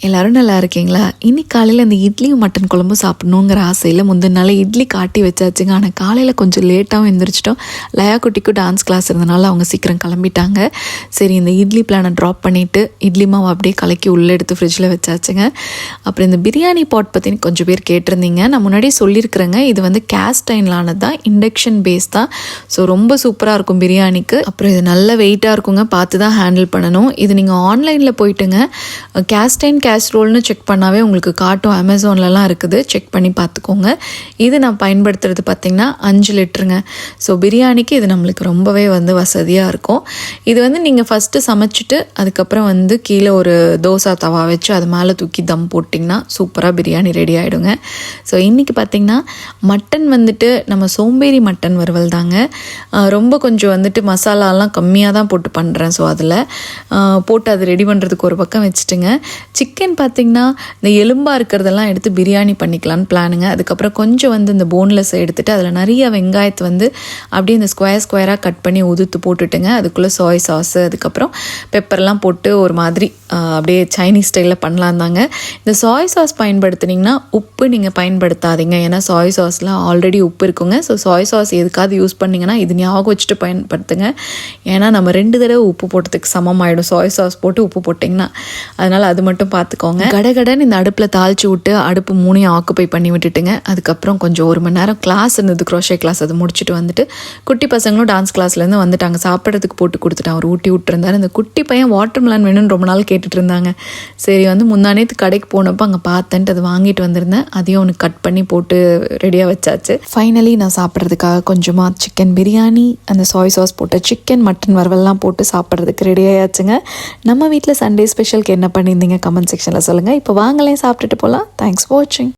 எல்லோரும் நல்லா இருக்கீங்களா? இன்னைக்கு காலையில் இந்த இட்லியும் மட்டன் குழம்பும் சாப்பிட்ணுங்கிற ஆசையில் முந்தின நாள் இட்லி காட்டி வச்சாச்சுங்க. ஆனால் காலையில் கொஞ்சம் லேட்டாகவும் எழுந்திரிச்சிட்டோம். லயா குட்டிக்கும் டான்ஸ் கிளாஸ் இருந்தனால அவங்க சீக்கிரம் கிளம்பிட்டாங்க. சரி, இந்த இட்லி பிளானை ட்ராப் பண்ணிவிட்டு இட்லி மாவு அப்படியே கலக்கி உள்ளே எடுத்து ஃப்ரிட்ஜில் வச்சாச்சுங்க. அப்புறம் இந்த பிரியாணி பாட் பற்றி கொஞ்சம் பேர் கேட்டிருந்தீங்க. நான் முன்னாடியே சொல்லியிருக்கிறேங்க, இது வந்து கேஸ்ட் அயர்ன்லானது தான், இண்டக்ஷன் பேஸ் தான். ஸோ ரொம்ப சூப்பராக இருக்கும் பிரியாணிக்கு. அப்புறம் இது நல்ல வெயிட்டாக இருக்குங்க, பார்த்து தான் ஹேண்டில் பண்ணணும். இது நீங்கள் ஆன்லைனில் போயிட்டுங்க கேஸ்ட் அயர்ன் கேஸ்ரோல்னு செக் பண்ணாவே உங்களுக்கு காட்டும். அமேசான்லலாம் இருக்குது, செக் பண்ணி பார்த்துக்கோங்க. இது நான் பயன்படுத்துறது பார்த்திங்கன்னா 5 லிட்டருங்க. ஸோ பிரியாணிக்கு இது நம்மளுக்கு ரொம்பவே வந்து வசதியாக இருக்கும். இது வந்து நீங்கள் ஃபஸ்ட்டு சமைச்சிட்டு அதுக்கப்புறம் வந்து கீழே ஒரு தோசை தவா வச்சு அது மேலே தூக்கி தம் போட்டிங்கன்னா சூப்பராக பிரியாணி ரெடி ஆகிடுங்க. ஸோ இன்றைக்கி பார்த்திங்கன்னா மட்டன் வந்துட்டு நம்ம சோம்பேறி மட்டன் வறுவல் தாங்க. ரொம்ப கொஞ்சம் வந்துட்டு மசாலாலாம் கம்மியாக தான் போட்டு பண்ணுறேன். ஸோ அதில் போட்டு அது ரெடி பண்ணுறதுக்கு ஒரு பக்கம் வச்சுட்டுங்க. சிக்கன் பார்த்திங்கன்னா இந்த எலும்பாக இருக்கிறதெல்லாம் எடுத்து பிரியாணி பண்ணிக்கலான்னு பிளானுங்க. அதுக்கப்புறம் கொஞ்சம் வந்து இந்த போன்லெஸ் எடுத்துகிட்டு அதில் நிறைய வெங்காயத்தை வந்து அப்படியே இந்த ஸ்கொயராக கட் பண்ணி உதுத்து போட்டுட்டுங்க. அதுக்குள்ளே சாய் சாஸு அதுக்கப்புறம் பெப்பர்லாம் போட்டு ஒரு மாதிரி அப்படியே சைனீஸ் ஸ்டைலில் பண்ணலாம் தாங்க. இந்த சாய் சாஸ் பயன்படுத்துனீங்கன்னா உப்பு நீங்கள் பயன்படுத்தாதீங்க, ஏன்னா சாய் சாஸில் ஆல்ரெடி உப்பு இருக்குங்க. ஸோ சாய் சாஸ் எதுக்காவது யூஸ் பண்ணிங்கன்னா இது ஞாபகம் வச்சுட்டு பயன்படுத்துங்க. ஏன்னா நம்ம 2 தடவை உப்பு போட்டதுக்கு சமமாயிடும் சாய் சாஸ் போட்டு உப்பு போட்டிங்கன்னா. அதனால் அது மட்டும் பார்த்துக்கோங்க. கடகடன்னு இந்த அடுப்பில் தாளித்து விட்டு அடுப்பு 3 ஆக்குப்பை பண்ணி விட்டுட்டுங்க. அதுக்கப்புறம் கொஞ்சம் 1 மணி நேரம் கிளாஸ் இருந்தது, க்ரோஷே கிளாஸ். அதை முடிச்சுட்டு வந்துட்டு குட்டி பசங்களும் டான்ஸ் கிளாஸ்லேருந்து வந்துட்டாங்க. சாப்பிட்றதுக்கு போட்டு கொடுத்துட்டேன், அவர் ஊட்டி விட்டுருந்தார். அந்த குட்டி பையன் வாட்டர் மெலன் வேணும்னு ரொம்ப நாள் கேட்டுட்டு இருந்தாங்க. சரி, வந்து முந்தானேத்து கடைக்கு போனப்போ அங்கே பார்த்தேன்ட்டு அதை வாங்கிட்டு வந்திருந்தேன். அதையும் அவனுக்கு கட் பண்ணி போட்டு ரெடியாக வச்சாச்சு. ஃபைனலி நான் சாப்பிட்றதுக்காக கொஞ்சமாக சிக்கன் பிரியாணி, அந்த சாய் சாஸ் போட்ட சிக்கன் மட்டன் வறுவல்லாம் போட்டு சாப்பிட்றதுக்கு ரெடி ஆயாச்சுங்க. நம்ம வீட்டில் சண்டே ஸ்பெஷலுக்கு என்ன பண்ணியிருந்தீங்க கமெண்ட் செக்ஷனில் சொல்லுங்கள். இப்போ வாங்கலேன் சாப்பிட்டுட்டு போகலாம். தேங்க்ஸ் ஃபார் வாட்சிங்.